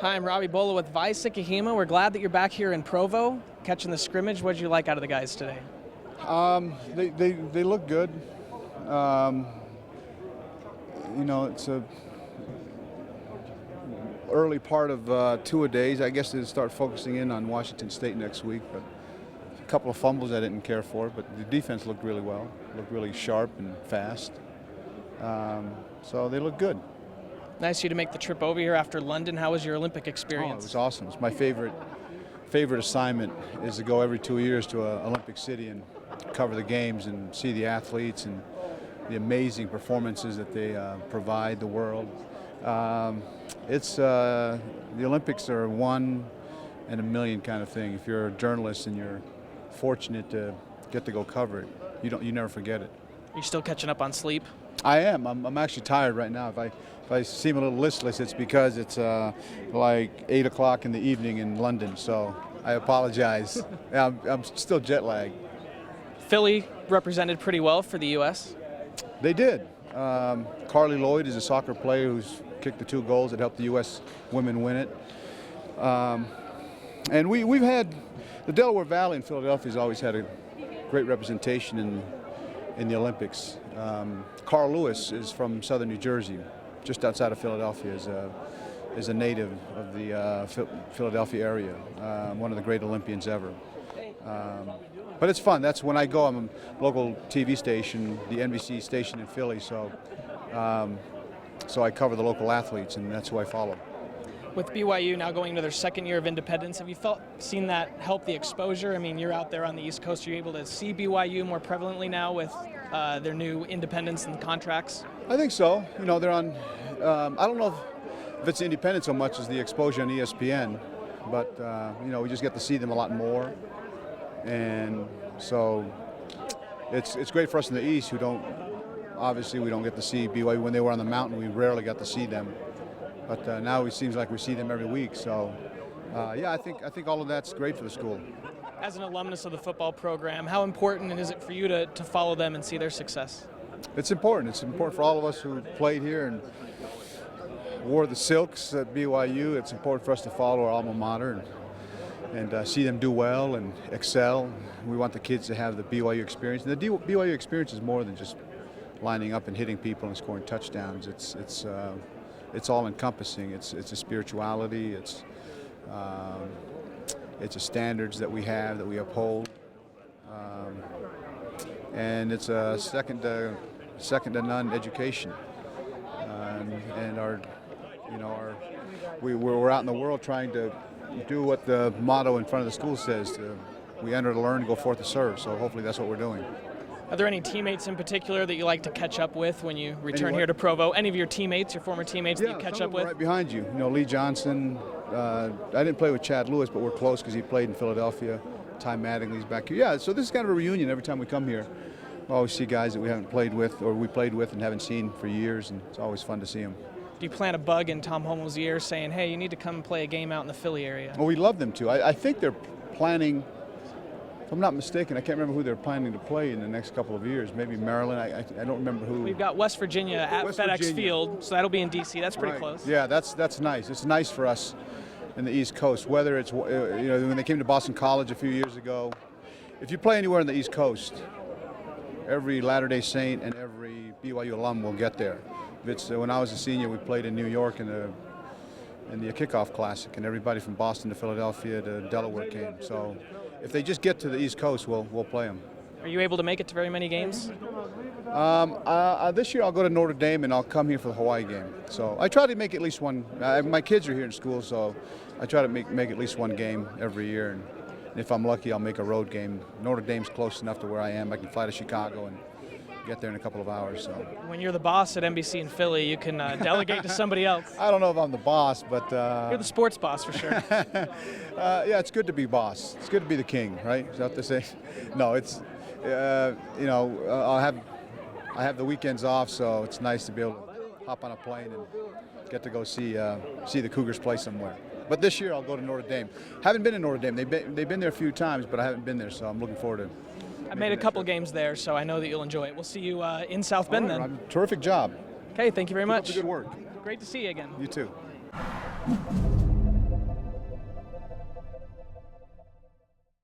Hi, I'm Robbie Bola with Vai Sikahema. We're glad that you're back here in Provo, catching the scrimmage. What did you like out of the guys today? They look good. It's a early part of two-a-days. I guess they start focusing in on Washington State next week, but a couple of fumbles I didn't care for, but the defense looked really well, looked really sharp and fast. So they look good. Nice of you to make the trip over here after London. How was your Olympic experience? Oh, it was awesome. It's my favorite assignment is to go every 2 years to an Olympic city and cover the games and see the athletes and the amazing performances that they provide the world. The Olympics are 1 in a million kind of thing. If you're a journalist and you're fortunate to get to go cover it, you never forget it. You're still catching up on sleep? I am. I'm actually tired right now. If I seem a little listless, it's because it's like 8 o'clock in the evening in London, so I apologize. I'm still jet lagged. Philly represented pretty well for the U.S. They did. Carly Lloyd is a soccer player who's kicked the 2 goals that helped the U.S. women win it. And we've had, the Delaware Valley in Philadelphia has always had a great representation in the Olympics. Carl Lewis is from southern New Jersey, just outside of Philadelphia, is a native of the Philadelphia area, one of the great Olympians ever. But it's fun. That's when I go. I'm a local TV station, the NBC station in Philly, so I cover the local athletes, and that's who I follow. With BYU now going into their second year of independence, have you seen that help the exposure? I mean, you're out there on the East Coast. Are you able to see BYU more prevalently now with their new independence and contracts? I think so. They're on, I don't know if it's independent so much as the exposure on ESPN, but, we just get to see them a lot more. And so it's great for us in the East who obviously we don't get to see BYU. When they were on the mountain, we rarely got to see them. But now it seems like we see them every week. So, I think all of that's great for the school. As an alumnus of the football program, how important is it for you to follow them and see their success? It's important. It's important for all of us who played here and wore the silks at BYU. It's important for us to follow our alma mater and see them do well and excel. We want the kids to have the BYU experience. And the BYU experience is more than just lining up and hitting people and scoring touchdowns. It's all encompassing. It's a spirituality. It's a standards that we have that we uphold, and it's a second to none education. We're out in the world trying to do what the motto in front of the school says: we enter to learn, go forth to serve. So hopefully that's what we're doing. Are there any teammates in particular that you like to catch up with when you return here to Provo? Any of your teammates, your former teammates, that you catch up with? Right behind you. Lee Johnson. I didn't play with Chad Lewis, but we're close because he played in Philadelphia. Ty Mattingly's back here. Yeah, so this is kind of a reunion every time we come here. We always see guys that we haven't played with or we played with and haven't seen for years, and it's always fun to see them. Do you plant a bug in Tom Homel's ear saying, hey, you need to come and play a game out in the Philly area? Well, we'd love them to. I think they're planning, if I'm not mistaken, I can't remember who they're planning to play in the next couple of years. Maybe Maryland. I don't remember who. We've got West Virginia at FedEx Field, so that'll be in D.C. That's pretty close. Yeah, that's nice. It's nice for us in the East Coast. Whether it's when they came to Boston College a few years ago, if you play anywhere on the East Coast, every Latter-day Saint and every BYU alum will get there. When I was a senior, we played in New York in the kickoff classic, and everybody from Boston to Philadelphia to Delaware came. So if they just get to the East Coast, we'll play them. Are you able to make it to very many games? This year I'll go to Notre Dame and I'll come here for the Hawaii game. So I try to make at least one. My kids are here in school, so I try to make at least one game every year. And if I'm lucky, I'll make a road game. Notre Dame's close enough to where I am. I can fly to Chicago and get there in a couple of hours. So when you're the boss at NBC in Philly, you can delegate to somebody else. I don't know if I'm the boss, but you're the sports boss for sure. Yeah, it's good to be boss. It's good to be the king, right? Is that what they say? No, it's I have the weekends off, so it's nice to be able to hop on a plane and get to go see the Cougars play somewhere. But this year I'll go to Notre Dame. Haven't been to Notre Dame. They've been there a few times, but I haven't been there, so I'm looking forward to I made a couple games there, so I know that you'll enjoy it. We'll see you in South Bend then. Terrific job. Okay, thank you very much. Keep up the good work. Great to see you again. You too.